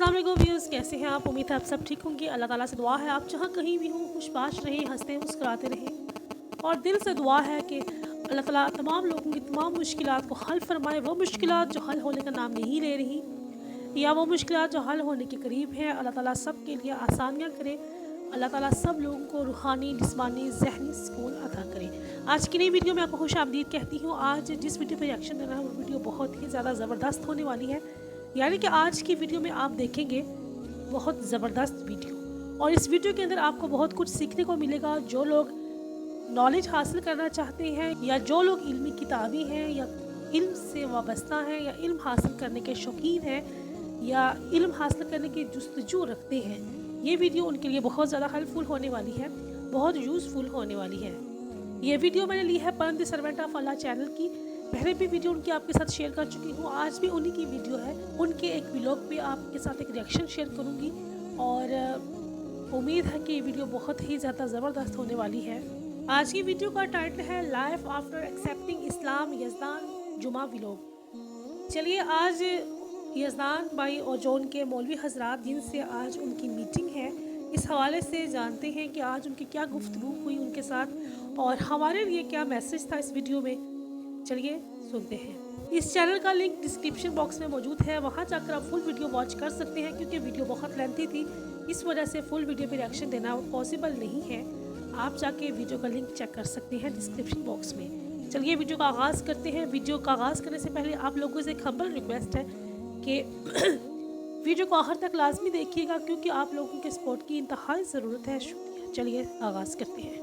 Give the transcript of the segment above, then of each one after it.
अस्सलाम वालेकुम व्यूअर्स, कैसे हैं आप? उम्मीद है आप सब ठीक होंगे। अल्लाह ताला से दुआ है आप जहाँ कहीं भी हों खुशबाश रहें, हंसते मुस्कुराते रहें। और दिल से दुआ है कि अल्लाह ताला तमाम लोगों की तमाम मुश्किलात को हल फरमाए। वो मुश्किलात जो हल होने का नाम नहीं ले रही या वो मुश्किलात जो हल होने के करीब हैं, अल्लाह ताला सब के लिए आसानियाँ करे। अल्लाह ताला सब लोगों को रूहानी, जिस्मानी, ज़हनी सुकून अता करे। आज की नई वीडियो में आपको खुश आमदीद कहती हूँ। आज जिस वीडियो पर रिएक्शन देना है वो वीडियो बहुत ही ज़्यादा ज़बरदस्त होने वाली है। यानी कि आज की वीडियो में आप देखेंगे बहुत ज़बरदस्त वीडियो, और इस वीडियो के अंदर आपको बहुत कुछ सीखने को मिलेगा। जो लोग नॉलेज हासिल करना चाहते हैं या जो लोग इल्मी किताबी हैं या इल्म से वाबस्ता हैं या इल्म हासिल करने के शौकीन हैं या इल्म हासिल करने की जुस्तजू रखते हैं, ये वीडियो उनके लिए बहुत ज़्यादा हेल्पफुल होने वाली है, बहुत यूज़फुल होने वाली है। ये वीडियो मैंने ली है परम the servant of Allah channel की। पहले भी वीडियो उनकी आपके साथ शेयर कर चुकी हूँ, आज भी उन्हीं की वीडियो है। उनके एक व्लॉग पे आपके साथ एक रिएक्शन शेयर करूँगी और उम्मीद है कि ये वीडियो बहुत ही ज़्यादा ज़बरदस्त होने वाली है। आज की वीडियो का टाइटल है लाइफ आफ्टर एक्सेप्टिंग इस्लाम, यज़दान जुमा व्लॉग। चलिए आज यज़दान भाई और जो उनके मौलवी हजरात जिनसे आज उनकी मीटिंग है, इस हवाले से जानते हैं कि आज उनकी क्या गुफ्तगू हुई उनके साथ और हमारे लिए क्या मैसेज था इस वीडियो में। चलिए सुनते हैं। इस चैनल का लिंक डिस्क्रिप्शन बॉक्स में मौजूद है, वहां जाकर आप फुल वीडियो वॉच कर सकते हैं। क्योंकि वीडियो बहुत लेंथी थी, इस वजह से फुल वीडियो पे रिएक्शन देना पॉसिबल नहीं है। आप जाके वीडियो का लिंक चेक कर सकते हैं डिस्क्रिप्शन बॉक्स में। चलिए वीडियो का आगाज़ करते हैं। वीडियो का आगाज़ करने से पहले आप लोगों से एक हम्बल रिक्वेस्ट है कि वीडियो को आखिर तक लाजमी देखिएगा, क्योंकि आप लोगों के सपोर्ट की इंतहाई ज़रूरत है। शुक्रिया। चलिए आगाज़ करते हैं।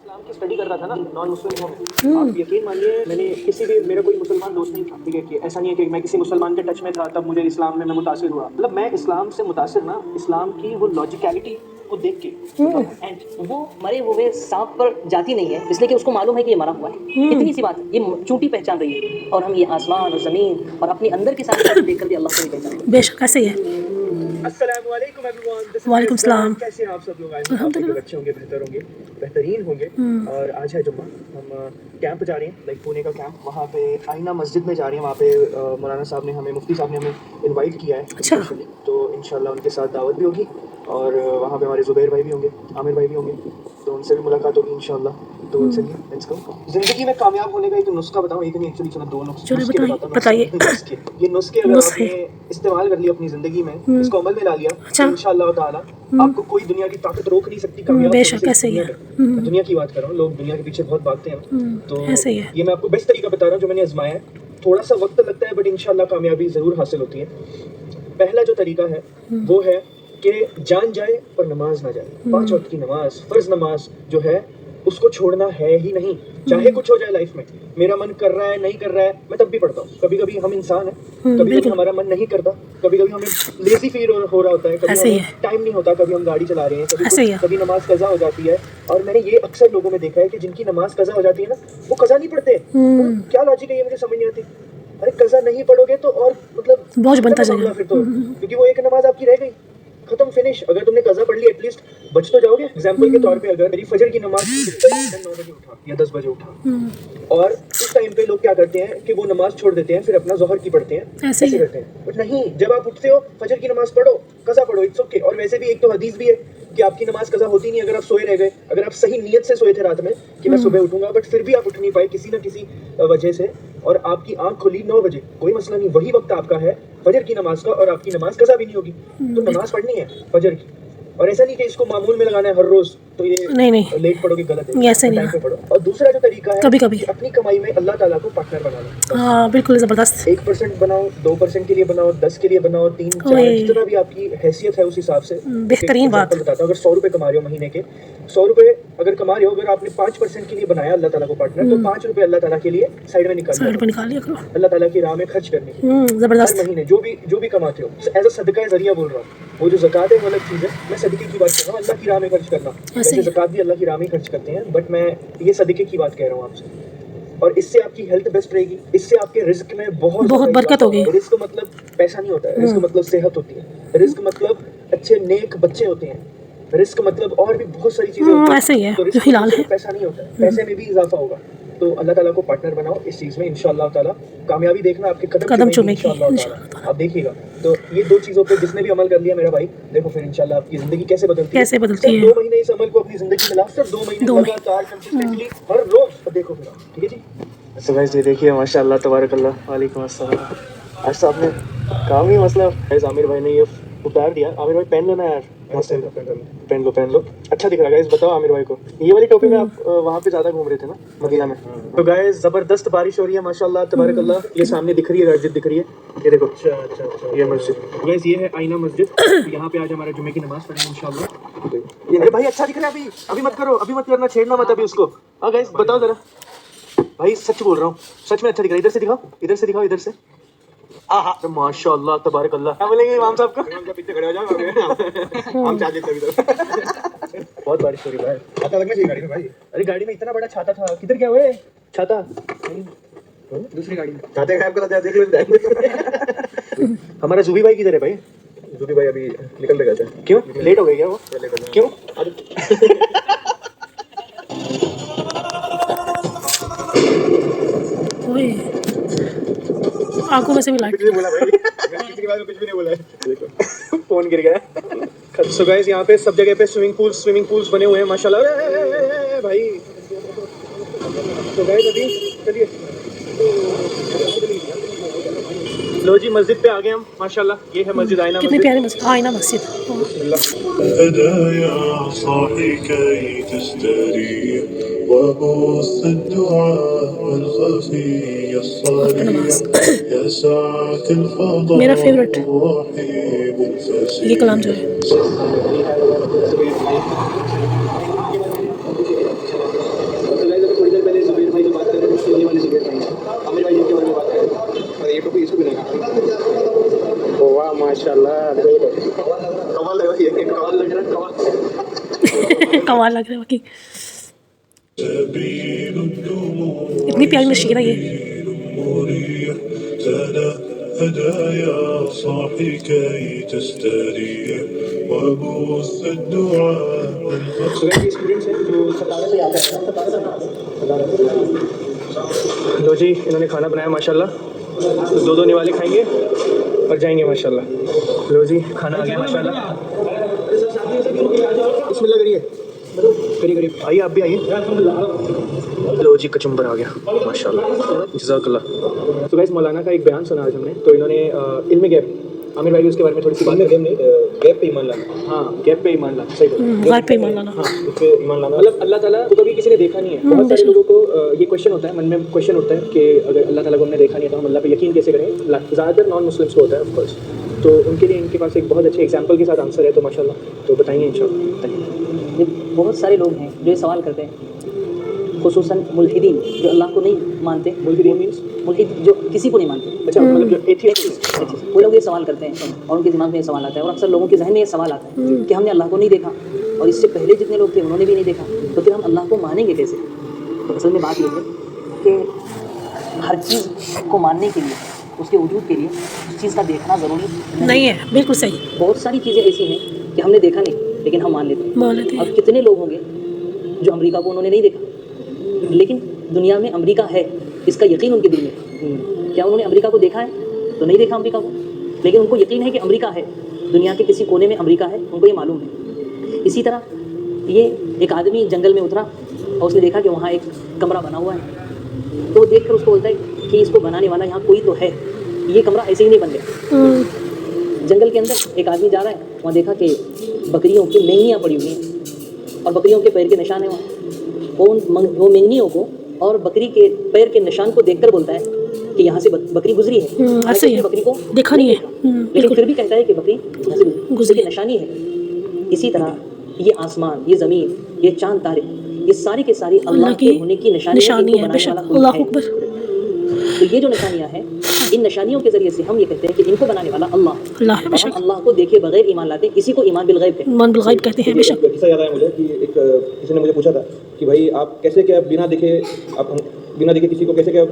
इस्लाम की स्टडी कर रहा था ना नॉन मुस्लिमों में, आप यकीन मानिए मैंने किसी भी, मेरा कोई मुसलमान दोस्त नहीं था, ठीक है, कि ऐसा नहीं है कि मैं किसी मुसलमान के टच में था तब मुझे इस्लाम में मैं मुतासिर हुआ। मतलब मैं इस्लाम से मुतासिर ना इस्लाम की वो लॉजिकलिटी को देख के। एंड वो मरे हुए सांप पर जाती नहीं है, इसलिए कि उसको मालूम है कि ये मरा हुआ है। इतनी सी बात है, ये चूंटी पहचान रही है और हम ये आसमान और ज़मीन और अपने अंदर के साथ देख कर भी अल्लाह को नहीं पहचान रहे। बेशक ऐसे ही है। अस्सलाम वालेकुम एवरीवन, वालेकुम सलाम। कैसे हैं आप सब लोग? अल्हम्दुलिल्लाह अच्छे होंगे, बेहतर होंगे, बेहतरीन होंगे। और आज है जुम्मा, हम कैंप जा रहे हैं, लाइक पुणे का कैंप। वहाँ पे आईना मस्जिद में जा रहे हैं। वहाँ पे मौलाना साहब ने हमें, मुफ्ती साहब ने हमें इनवाइट किया है। अच्छा। तो इंशाल्लाह उनके साथ दावत भी होगी और वहाँ पे हमारे ज़ुबैर भाई भी होंगे, आमिर भाई भी होंगे, तो उनसे भी मुलाकात होगी इंशाल्लाह। तो चलिए लेट्स गो। ज़िंदगी में कामयाब होने का एक नुस्खा बताऊँ, एक नहीं एक्चुअली चलो दो नुस्खे बताइए। ये नुस्खे अगर आपने इस्तेमाल कर लिया अपनी ज़िंदगी में, इसको अमल में ला लिया, अच्छा। इंशाअल्लाह ताला आपको कोई दुनिया की ताकत रोक नहीं सकती कामयाब होने से। ऐसे ही है। दुनिया की बात कर रहा हूँ, लोग दुनिया के पीछे बहुत भागते हैं, तो ऐसे ही है। ये मैं आपको बेस्ट तरीका बता रहा हूँ जो मैंने आजमाया है। थोड़ा सा वक्त लगता है बट इंशाअल्लाह कामयाबी ज़रूर हासिल होती है। पहला जो तरीका है वो है कि जान जाए पर नमाज ना जाए। 5 वक्त की नमाज, फर्ज नमाज जो है उसको छोड़ना है ही नहीं, चाहे कुछ हो जाए लाइफ में। मेरा मन कर रहा है, नहीं कर रहा है, मैं तब भी पढ़ता हूँ। कभी कभी हम इंसान हैं, कभी कभी हमारा मन नहीं करता, कभी कभी हमें लेजी फील हो रहा होता है, कभी हमें टाइम नहीं होता, कभी हम गाड़ी चला रहे हैं, कभी नमाज कज़ा हो जाती है। और मैंने ये अक्सर लोगों में देखा है कि जिनकी नमाज कज़ा हो जाती है ना, वो कज़ा नहीं पढ़ते। क्या लॉजिक है ये, मुझे समझ नहीं आती। अरे कज़ा नहीं पढ़ोगे तो और मतलब बोझ बनता जाएगा फिर तो, क्योंकि वो एक नमाज आपकी रह गई, खत्म, फिनिश। अगर तुमने कज़ा पढ़ ली एटलीस्ट बच तो जाओगे। एग्जांपल के तौर पे अगर मेरी फजर की नमाज 9 बजे उठा या 10 बजे उठा, और उस टाइम पे लोग क्या करते हैं कि वो नमाज छोड़ देते हैं, फिर अपना ज़ोहर की पढ़ते हैं, ऐसे करते हैं। बट नहीं, जब आप उठते हो फजर की नमाज पढ़ो, कज़ा पढ़ो, इट्स ओके। और वैसे भी एक तो हदीस भी है कि आपकी नमाज कज़ा होती नहीं अगर आप सोए रह गए। अगर आप सही नीयत से सोए थे रात में कि मैं सुबह उठूंगा, बट फिर भी आप उठ नहीं पाए किसी न किसी वजह से, और आपकी आंख खुली 9 बजे, कोई मसला नहीं, वही वक्त आपका है फजर की नमाज का, और आपकी नमाज कज़ा भी नहीं होगी, तो नमाज पढ़नी है फजर की। और ऐसा नहीं कि इसको मामूल में लगाना है हर रोज, तो ये नहीं लेट पढ़ोगे गलत है, ऐसे नहीं पे पढ़ो। और दूसरा जो तरीका है कभी अपनी कमाई में अल्लाह ताला को पार्टनर बना लो। हाँ बिल्कुल ज़बरदस्त। 1% बनाओ, 2% के लिए बनाओ, 10 के लिए बनाओ, 3, 4, जितना भी आपकी हैसियत है उस हिसाब से। बेहतरीन बात बताता हूँ, अगर 100 रुपए कमा रहे हो महीने के, 100 रुपए अगर कमा रहे हो, अगर आपने 5% के लिए बनाया अल्लाह ताला को पार्टनर, तो 5 रुपए अल्लाह ताला के लिए साइड में निकाल लिया करो, अल्लाह ताला की राह में खर्च करने के। जबरदस्त। हर महीने जो भी कमाते हो एज अ सदका जरिया बोल रहा हूँ। वो जो ज़कात है वो अलग चीज़ है, मैं सदके की बात कर रहा हूँ, अल्लाह की राह में खर्च करना। वैसे ज़कात भी अल्लाह की राह में खर्च करते हैं, बट मैं ये सदके की बात कह रहा हूँ आपसे। और इससे आपकी हेल्थ बेस्ट रहेगी, इससे आपके रिस्क में बहुत बरकत होगी। रिस्क मतलब पैसा नहीं होता है, रिस्क मतलब सेहत होती है, रिस्क मतलब अच्छे नेक बच्चे होते हैं, रिस्क मतलब और भी बहुत सारी चीजें होती हैं। ऐसे ही है, तो रिस्क मतलब पैसा नहीं होता है, पैसे में भी इजाफा होगा। तो अल्लाह ताला को पार्टनर बनाओ इस चीज़ में, इंशाअल्लाह ताला कामयाबी देखना आपके कदम चूमेगी इंशाअल्लाह ताला, आप देखिएगा। तो ये दो चीज़ों पे जिसने भी अमल कर लिया मेरा भाई, देखो फिर इंशाअल्लाह आपकी ज़िंदगी कैसे बदलती है। सिर्फ 2 महीने इस अमल को अपनी ज़िंदगी में लाओ, सिर्फ 2 महीने लगातार कंसिस्टेंटली हर रोज़ देखो फिर आप, ठीक है जी। तो गाइस ये देखिए माशाअल्लाह तबारकल्लाह, वालेकुम अस्सलाम। आज तो आपने काम ही मतलब आमिर भाई ने ये उतार दिया। आमिर भाई पहन लो ना यार, पहन लो, अच्छा दिख रहा है गाइस। बताओ आमिर भाई को, ये वाली टोपी में आप वहाँ पे ज़्यादा घूम रहे थे ना मदीना में। तो गाइस ज़बरदस्त बारिश हो रही है माशाल्लाह तबारकल्लाह। ये सामने दिख रही है मस्जिद, दिख रही है, ये देखो। अच्छा ये मस्जिद गाइस, ये है आईना मस्जिद। यहाँ पे आज हमारे जुमे की नमाज पढ़ेंगे इंशाल्लाह। अरे भाई अच्छा दिख रहा है, अभी मत करो, अभी मत करना, छेड़ना मत अभी उसको। हाँ गाइस बताओ जरा, भाई सच बोल रहा हूँ, सच में अच्छा दिख रहा है। इधर से दिखाओ, इधर से। तो माशाअल्लाह तबारकल्लाह। क्या बोलेंगे इमाम साहब को? पीछे खड़े हो जाओ, हम चार्ज कभी तो। बहुत बारिश हो रही है, छाता लगना चाहिए गाड़ी में भाई। अरे गाड़ी में इतना बड़ा छाता था, किधर क्या हुआ छाता? दूसरी गाड़ी में छाते गायब कर देख लो। हमारा जुबी भाई किधर है भाई? जुबी भाई अभी निकल गया था। क्यों लेट हो गए क्या वो? क्यों? आंखों में से भी लाइट बोला भाई, किसी के बारे में कुछ भी नहीं बोला है। फोन गिर गया। सो गाइस यहाँ पे सब जगह पे स्विमिंग पूल्स बने हुए हैं माशाल्लाह भाई। तो गाइस अभी चलिए, लो जी मस्जिद पे आ गए हम माशाल्लाह। ये है मस्जिद आईना। कितनी प्यारी मस्जिद, आईना मस्जिद। هدايا صاحي كي تستريح وبث الدعاء الخفي الصريح يا ساعة الفضاء मेरा फेवरेट الرحيم الفسيح ये कलाम जो है। थोड़ी देर पहले जुबैर भाई जो बात कर रहे थे, सोने वाले जुबैर भाई, आमिर भाई के बारे में बात कर रहे थे। और ये टोपी इसको भी लगा। वाह माशाल्लाह, कमाल लग रहा है, कमाल लग रहा है, कमाल लग रहा है बाकी। سبيل الدموع इतनी प्यारी नशीरा ये। مريح تنا هدايا صاحي كي تستريح وبث الدعاء الخفي स्टूडेंट्स हैं जो 17 से आता है। लो जी इन्होंने खाना बनाया माशाल्लाह, तो 2 निवाले खाएंगे और जाएंगे माशाल्लाह। लो जी खाना आ गया माशाल्लाह। इसमें लग रही है, करिए आइए, आप भी आइए। लो जी कचुम्बर आ गया माशाल्लाह, जज़ाकल्लाह। तो गाइस मौलाना का एक बयान सुना आज हमने, तो इन्होंने इल्म गैप, आमिर भाई उसके बारे में थोड़ी सी बात करें। गैप पे ईमान लाना। हाँ गैप पे ईमान लाना, सही बोला, गैप पे ईमान लाना। हाँ उस पे ईमान लाना, मतलब अल्लाह ताला को कभी किसी ने देखा नहीं है। बहुत सारे लोगों को ये क्वेश्चन होता है, मन में क्वेश्चन होता है कि अगर अल्लाह ताला को हमने देखा नहीं है तो हम अल्लाह पे यकीन कैसे करें। ज़्यादातर नॉन मुस्लिम्स को होता है ऑफ कोर्स, तो उनके लिए इनके पास एक बहुत अच्छे एग्जाम्पल के साथ आंसर है, तो माशाल्लाह तो बताइए इंशाल्लाह। बहुत सारे लोग हैं जो ये सवाल करते हैं, खुसूसन मुल्हिदीन जो अल्लाह को नहीं मानते। मुल्हिदीन मींस मुल्हिद जो किसी को नहीं मानते, अच्छा मतलब जो एथियस्ट, वो लोग ये सवाल करते हैं और उनके दिमाग में ये सवाल आता है, और अक्सर लोगों के जहन में ये सवाल आता है कि हमने अल्लाह को नहीं देखा और इससे पहले जितने लोग थे उन्होंने भी नहीं देखा, तो फिर हम अल्लाह को मानेंगे कैसे? तो असल में बात ये है कि हर चीज़ को मानने के लिए, उसके वजूद के लिए उस चीज़ का देखना ज़रूरी नहीं है, बिल्कुल सही। बहुत सारी चीज़ें ऐसी हैं कि हमने देखा नहीं लेकिन हम मान लेते हैं। और कितने लोग होंगे जो अमेरिका को उन्होंने नहीं देखा लेकिन दुनिया में अमेरिका है, इसका यकीन उनके दिल में है। क्या उन्होंने अमेरिका को देखा है? तो नहीं देखा अमेरिका को, लेकिन उनको यकीन है कि अमेरिका है, दुनिया के किसी कोने में अमेरिका है, उनको ये मालूम है। इसी तरह ये एक आदमी जंगल में उतरा और उसने देखा कि वहाँ एक कमरा बना हुआ है, तो वो देख कर उसको बोलता है कि इसको बनाने वाला यहाँ कोई तो है, ये कमरा ऐसे ही नहीं बन गया। जंगल के अंदर एक आदमी जा रहा है, वहाँ देखा कि बकरियों की मेंगनियाँ पड़ी हुई हैं और बकरियों के पैर के निशान हैं वहाँ। वो मेंगनियों को और बकरी के पैर के निशान को देखकर बोलता है कि यहाँ से बकरी गुजरी है। ऐसे ही बकरी को देखा नहीं है, लेकिन फिर भी कहता है कि बकरी यहाँ से गुजरी, निशानी है। इसी तरह ये आसमान, ये ज़मीन, ये चांद तारे, ये सारी के सारी अल्लाह के होने की निशानी है। बेशक अल्लाह अकबर। तो ये जो निशानियाँ हैं, इन निशानियों के जरिए से हम ये कहते हैं कि इनको बनाने वाला अल्लाह है। हम अल्लाह को देखे बगैर ईमान लाते हैं, इसी को ईमान बिल गैब कहते हैं। ईमान बिल गैब कहते हैं। बेशक किस्सा याद आया मुझे कि एक किसी ने मुझे पूछा था कि भाई आप कैसे क्या बिना देखे, आप बिना देखे किसी को कैसे क्या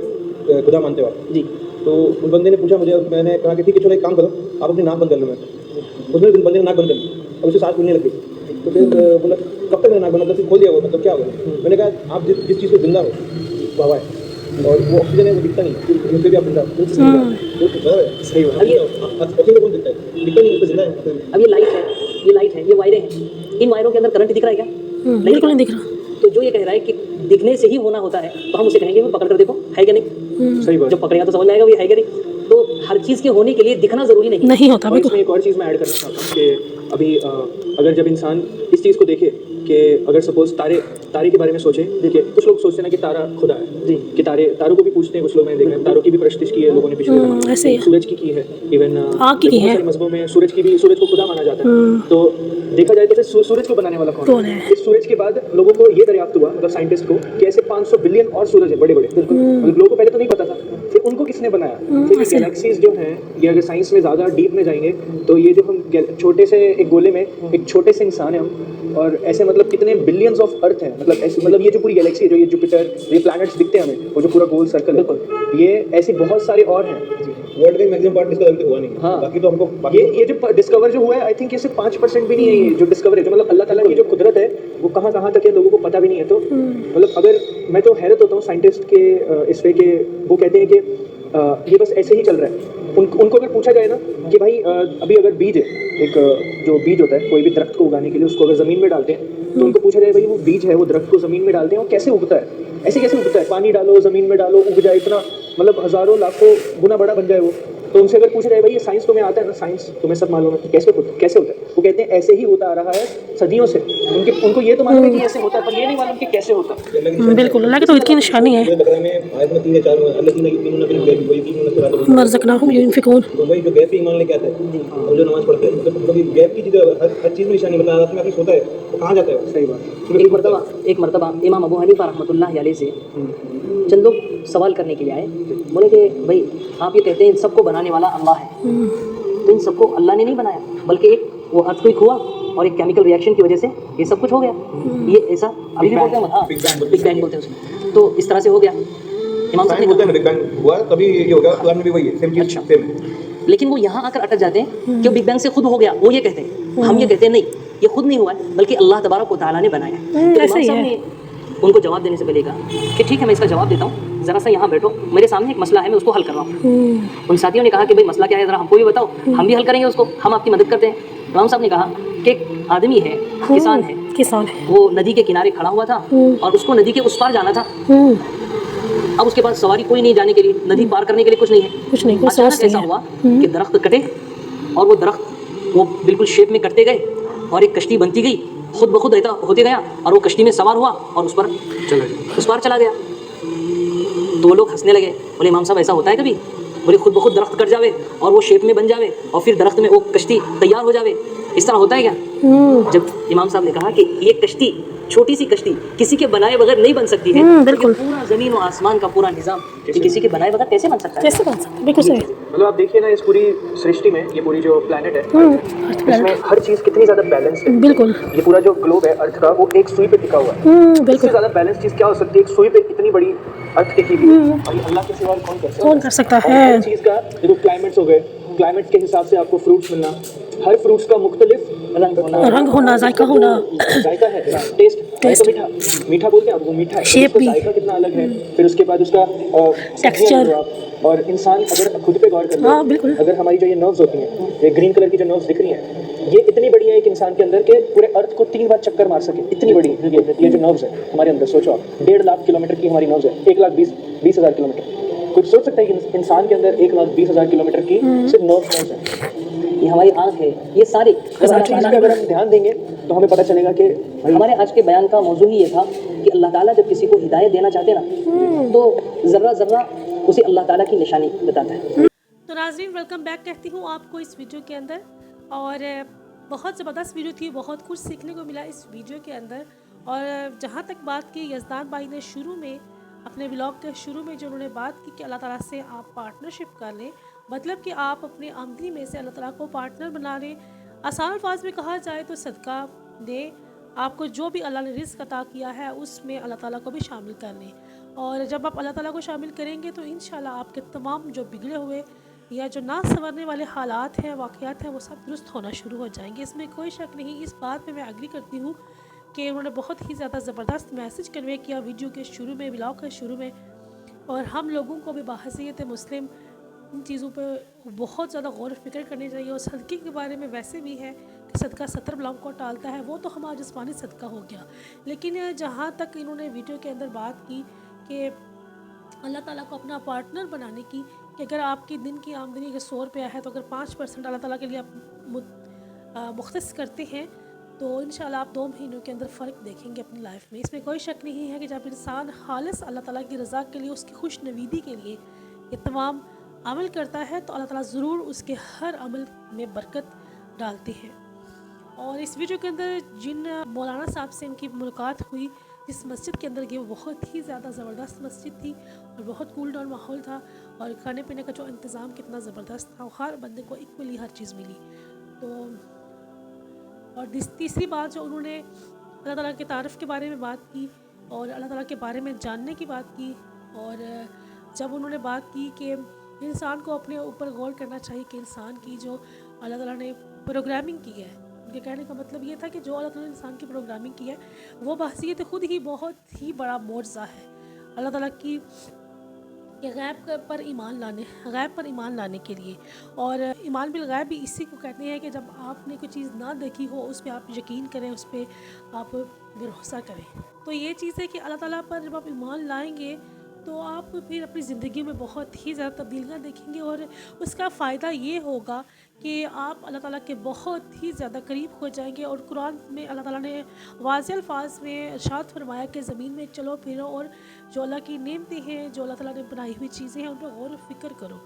खुदा मानते हो आप जी। तो उस बंदे ने पूछा मुझे, मैंने कहा कि ठीक है चलो एक काम करो, आप अपनी नाक बंद कर लो। मैं उसने बंदे ने नाक बंद कर ली और उसे सांस खुलने लग गई। तो फिर बोला कब तक मैंने नाक बंद कर, फिर खोल दिया वो, मतलब क्या होगा? मैंने कहा आप जिस चीज़ को जिंदा हो हवा है और वो ऑक्सीजन है वो दिखता नहीं, फिर भी आप जिंदा सही बात है। ऑक्सीजन कौन दिखता है, दिखता नहीं, जिंदा है। अब ये लाइट है, ये वायरें हैं, इन वायरों के अंदर करंट दिख रहा है क्या? बिल्कुल नहीं दिख रहा। तो जो ये कह रहा है कि दिखने से ही होना होता है, तो हम उसे कहेंगे वो पकड़ कर देखो है क्या नहीं। सही बात। जब पकड़ेगा तो समझ आएगा वो है क्या नहीं। तो हर चीज़ के होने के लिए दिखना ज़रूरी नहीं होता। और इसमें एक और चीज़ मैं ऐड करना चाहता हूँ कि अभी अगर जब इंसान इस चीज़ को देखे कि अगर सपोज तारे के बारे में सोचे, देखिए कुछ लोग सोचते हैं ना कि तारा खुदा है जी, कि तारों को भी पूछते हैं कुछ लोग, मैंने देखा है तारों की भी परस्तिश की है लोगों ने पिछले ज़माने में, सूरज की है, इवन बहुत सारे मजहबों में सूरज को खुदा माना जाता है। तो देखा जाए तो फिर सूरज को बनाने वाला कौन है? इस सूरज के बाद लोगों को ये दरियाफ्त हुआ, मतलब साइंटिस्ट को, कि ऐसे 500 बिलियन और सूरज है बड़े बड़े, मतलब लोगों को पहले तो नहीं पता था, फिर उनको किसने बनाया, फिर गैलेक्सीज जो हैं, ये अगर साइंस में ज़्यादा डीप में जाएंगे तो ये जो हम छोटे से एक गोले में एक छोटे से इंसान है हम, और ऐसे मतलब कितने बिलियंस ऑफ अर्थ हैं, मतलब ऐसे मतलब ये जो पूरी गैलेक्सी है, जो ये जुपिटर, ये प्लैनेट्स दिखते हैं हमें, वो जो पूरा गोल सर्कल है, ये ऐसे बहुत सारे और हैं। वर्ल्ड का मैक्सिमम पार्ट इसका अभी तक हुआ नहीं। हाँ, बाकी तो हमको ये जो डिस्कवर जो हुआ है, आई थिंक ये सिर्फ 5% भी नहीं है, ये जो डिस्कवर है, जो मतलब अल्लाह ताला की जो कुदरत है वो कहाँ तक है लोगों को पता भी नहीं है। तो मतलब अगर मैं तो हैरत होता हूँ साइंटिस्ट के इस पे, कि वो कहते हैं कि ये बस ऐसे ही चल रहा है। उनको अगर पूछा जाए ना कि भाई अभी अगर बीज है, एक जो बीज होता है कोई भी दरख्त को उगाने के लिए, उसको अगर ज़मीन में डालते हैं तो उनको पूछा जाए भाई वो बीज है, वो दरख्त को ज़मीन में डालते हैं, वो कैसे उगता है, ऐसे कैसे उगता है, पानी डालो ज़मीन में डालो उग जाए, इतना मतलब हज़ारों लाखों गुना बड़ा बन जाए वो। तो उनसे अगर पूछा जाए भाई ये साइंस तुम्हें आता है ना, साइंस तुम्हें सब मालूम है कि कैसे होता है, वो कहते हैं ऐसे ही होता आ रहा है सदियों से। उनको ये तो मालूम है कि ऐसे होता है, पर ये नहीं मालूम कि कैसे होता है। बिल्कुल अल्लाह की तो इसकी निशानी है। वही जो गैप ईमान लेके आता है, हम जो नमाज पढ़ते हैं, तो कभी गैप की चीज़ हर चीज़ में निशानी बता रात में आके सोता है, वो कहाँ जाता है? सही बात। एक मरतबा इमाम अबू हनीफा रहमतुल्लाह अलैह से चंद लोग सवाल करने के लिए आए, बोले कि भाई आप ये कहते हैं इन सबको बनाने वाला अल्लाह है, तो इन सबको अल्लाह ने नहीं बनाया, बल्कि एक वो अर्थक्वेक हुआ और एक केमिकल रिएक्शन की वजह से ये सब कुछ हो गया, ये ऐसा अभी भी बोलते हैं, हाँ बिग बैंग बोलते हैं उसमें, तो इस तरह से हो गया। इमाम साहब ने बोलते हैं बिग बैंग हुआ तभी ये हो गया, कुरान में भी वही है, सेम चीज़ सेम है। लेकिन वो यहाँ आकर अटक जाते हैं कि बिग बैंग से खुद हो गया, वो ये कहते हैं, हम ये कहते हैं नहीं ये खुद नहीं हुआ है बल्कि अल्लाह तबारक व तआला ने बनाया है। तो इमाम साहब ने उनको जवाब देने से पहले कहा कि ठीक है मैं इसका जवाब देता हूँ, ज़रा सा यहाँ बैठो, मेरे सामने एक मसला है, मैं उसको हल कर रहा हूँ। उन साथियों ने कहा कि भाई मसला क्या है, ज़रा हमको भी बताओ, हम भी हल करेंगे उसको, हम आपकी मदद करते हैं। इमाम साहब ने कहा कि एक आदमी है, किसान है, वो नदी के किनारे खड़ा हुआ था और उसको नदी के उस पार जाना था। अब उसके पास सवारी कोई नहीं जाने के लिए, नदी पार करने के लिए कुछ नहीं है। अचानक ऐसा हुआ कि दरख्त कटे और वो दरख्त वो बिल्कुल शेप में कटते गए और एक कश्ती बनती गई, खुद ब खुद होते गया और वो कश्ती में सवार हुआ और उस पार चला गया। तो वो लोग हंसने लगे, बोले इमाम साहब ऐसा होता है कभी? बोले खुद ब खुद दरख्त कट जावे और वो शेप में बन जावे और फिर दरख्त में वो कश्ती तैयार हो जावे, इस तरह होता है क्या? जब इमाम साहब ने कहा कि ये कश्ती, छोटी सी कश्ती किसी के बनाए बगैर नहीं बन सकती है, बिल्कुल पूरा ज़मीन और आसमान का पूरा निज़ाम किसी के बनाए बगैर कैसे बन सकता है? कैसे बन सकता है? बिल्कुल सही। मतलब आप देखिए ना इस पूरी सृष्टि में, ये पूरी जो प्लैनेट है इसमें हर चीज़ कितनी ज़्यादा बैलेंस है। बिल्कुल ये पूरा जो ग्लोब है अर्थ का, वो एक सुई पे टिका हुआ है। इससे ज़्यादा बैलेंस चीज़ क्या हो सकती है? एक सुई पे इतनी बड़ी अर्थ टिकी हुई है, और ये अल्लाह के सिवा कौन कर सकता है? हर चीज़ का देखो, क्लाइमेट्स हो गए, क्लाइमेट्स के हिसाब से आपको फ्रूट्स मिलना, हर फ्रूट्स का मुख्तलिफ रंग होना, जायका होना, जायका है, टेस्ट मीठा बोलते हैं आप, वो मीठा है, शेप भी जायका कितना अलग है, फिर उसके बाद उसका टेक्सचर। और इंसान अगर खुद पे गौर कर ले, अगर हमारी जो ये नर्व्स होती हैं, ये ग्रीन कलर की जो नर्व्स दिख रही हैं, ये इतनी बड़ी है एक इंसान के अंदर के पूरे अर्थ को 3 बार चक्कर मार सके, इतनी बड़ी ये जो नर्व्स है हमारे अंदर। सोचो आप, 1.5 लाख किलोमीटर की हमारी नर्व्स है, 1,20,000 किलोमीटर। कुछ सोच सकता है कि इंसान के अंदर 1,20,000 किलोमीटर की सिर्फ नर्व्स है। ये हमारी आँख है, ये सारी अगर हम ध्यान देंगे तो हमें पता चलेगा कि हमारे आज के बयान का मौजू ही ये था कि अल्लाह ताला जब किसी को हिदायत देना चाहते ना, तो ज़र्रा उसे अल्लाह ताला की निशानी बताता है। तो नाज़रीन, वेलकम बैक कहती हूँ आपको इस वीडियो के अंदर, और बहुत ज़बरदस्त वीडियो थी, बहुत कुछ सीखने को मिला इस वीडियो के अंदर। और जहाँ तक बात की यज़दान भाई ने शुरू में, अपने व्लॉग के शुरू में जो उन्होंने बात की कि अल्लाह ताला से आप पार्टनरशिप कर लें, मतलब कि आप अपने आमदनी में से अल्लाह ताला को पार्टनर बना लें। आसान अल्फाज में कहा जाए तो सदका दें, आपको जो भी अल्लाह ने रिज़्क़ अता किया है उसमें अल्लाह ताला को भी शामिल कर लें। और जब आप अल्लाह ताला को शामिल करेंगे तो इंशाल्लाह आपके तमाम जो बिगड़े हुए या जो ना संवरने वाले हालात हैं, वाक़यात हैं, वो सब दुरुस्त होना शुरू हो जाएंगे। इसमें कोई शक नहीं, इस बात पे मैं एग्री करती हूँ کہ انہوں نے بہت ہی زیادہ زبردست میسیج کنوے کیا ویڈیو کے شروع میں، ولاگ کے شروع میں، اور ہم لوگوں کو بھی بحیثیت مسلم ان چیزوں پہ بہت زیادہ غور و فکر کرنی چاہیے. اور صدقے کے بارے میں ویسے بھی ہے کہ صدقہ 70 بلاؤں کو ٹالتا ہے، وہ تو ہمارا جسمانی صدقہ ہو گیا. لیکن جہاں تک انہوں نے ویڈیو کے اندر بات کی کہ اللہ تعالیٰ کو اپنا پارٹنر بنانے کی، کہ اگر آپ کی دن کی آمدنی اگر 100 روپیہ ہے تو اگر 5% اللہ تعالیٰ کے لیے آپ مختص کرتے ہیں تو انشاءاللہ آپ 2 مہینوں کے اندر فرق دیکھیں گے اپنی لائف میں. اس میں کوئی شک نہیں ہے کہ جب انسان خالص اللہ تعالیٰ کی رضا کے لیے، اس کی خوش نویدی کے لیے یہ تمام عمل کرتا ہے تو اللہ تعالیٰ ضرور اس کے ہر عمل میں برکت ڈالتے ہیں. اور اس ویڈیو کے اندر جن مولانا صاحب سے ان کی ملاقات ہوئی، جس مسجد کے اندر گئے، وہ بہت ہی زیادہ زبردست مسجد تھی اور بہت کول ڈاؤن ماحول تھا، اور کھانے پینے کا جو انتظام کتنا زبردست تھا، ہر بندے کو ایکولی ہر چیز ملی. تو اور تیسری بات جو انہوں نے اللہ تعالیٰ کے تعارف کے بارے میں بات کی اور اللہ تعالیٰ کے بارے میں جاننے کی بات کی. اور جب انہوں نے بات کی کہ انسان کو اپنے اوپر غور کرنا چاہیے کہ انسان کی جو اللہ تعالیٰ نے پروگرامنگ کی ہے، ان کے کہنے کا مطلب یہ تھا کہ جو اللہ تعالیٰ نے انسان کی پروگرامنگ کی ہے وہ بحیثیت خود ہی بہت ہی بڑا معجزہ ہے اللہ تعالیٰ کی، کہ غیب پر ایمان لانے کے لیے. اور ایمان بالغیب بھی اسی کو کہتے ہیں کہ جب آپ نے کوئی چیز نہ دیکھی ہو اس پہ آپ یقین کریں، اس پہ آپ بھروسہ کریں. تو یہ چیز ہے کہ اللہ تعالیٰ پر جب آپ ایمان لائیں گے تو آپ پھر اپنی زندگی میں بہت ہی زیادہ تبدیلیاں دیکھیں گے، اور اس کا فائدہ یہ ہوگا کہ آپ اللہ تعالیٰ کے بہت ہی زیادہ قریب ہو جائیں گے. اور قرآن میں اللہ تعالیٰ نے واضح الفاظ میں ارشاد فرمایا کہ زمین میں چلو پھرو اور جو اللہ کی نعمتیں ہیں، جو اللہ تعالیٰ نے بنائی ہوئی چیزیں ہیں، ان پہ غور و فکر کرو.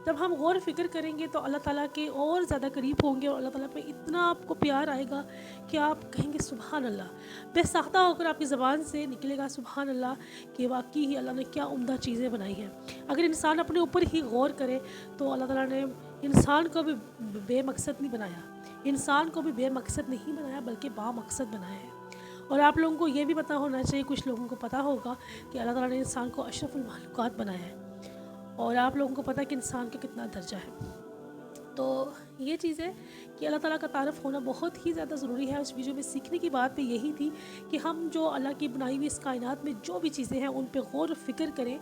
جب ہم غور و فکر کریں گے تو اللہ تعالیٰ کے اور زیادہ قریب ہوں گے، اور اللہ تعالیٰ پہ اتنا آپ کو پیار آئے گا کہ آپ کہیں گے سبحان اللہ. بے ساختہ ہو کر آپ کی زبان سے نکلے گا سبحان اللہ، کہ واقعی ہی اللہ نے کیا عمدہ چیزیں بنائی ہیں. اگر انسان اپنے اوپر ہی غور کرے تو اللہ تعالیٰ نے انسان کو بھی بے مقصد نہیں بنایا، انسان کو بھی بے مقصد نہیں بنایا بلکہ با مقصد بنایا ہے. اور آپ لوگوں کو یہ بھی پتہ ہونا چاہیے، کچھ لوگوں کو پتہ ہوگا کہ اللہ تعالیٰ نے انسان کو اشرف المخلوقات بنایا ہے، اور آپ لوگوں کو پتہ ہے کہ انسان کا کتنا درجہ ہے. تو یہ چیز ہے کہ اللہ تعالیٰ کا تعارف ہونا بہت ہی زیادہ ضروری ہے. اس ویڈیو میں سیکھنے کی بات بھی یہی تھی کہ ہم جو اللہ کی بنائی ہوئی اس کائنات میں جو بھی چیزیں ہیں ان پہ غور و فکر کریں،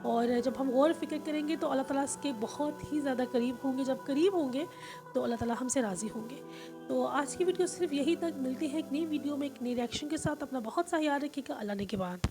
اور جب ہم غور و فکر کریں گے تو اللہ تعالیٰ اس کے بہت ہی زیادہ قریب ہوں گے. جب قریب ہوں گے تو اللہ تعالیٰ ہم سے راضی ہوں گے. تو آج کی ویڈیو صرف یہی تک، ملتے ہیں ایک نئی ویڈیو میں ایک نئی ریئیکشن کے ساتھ. اپنا بہت سا خیال رکھیے گا. اللہ نے کے بعد.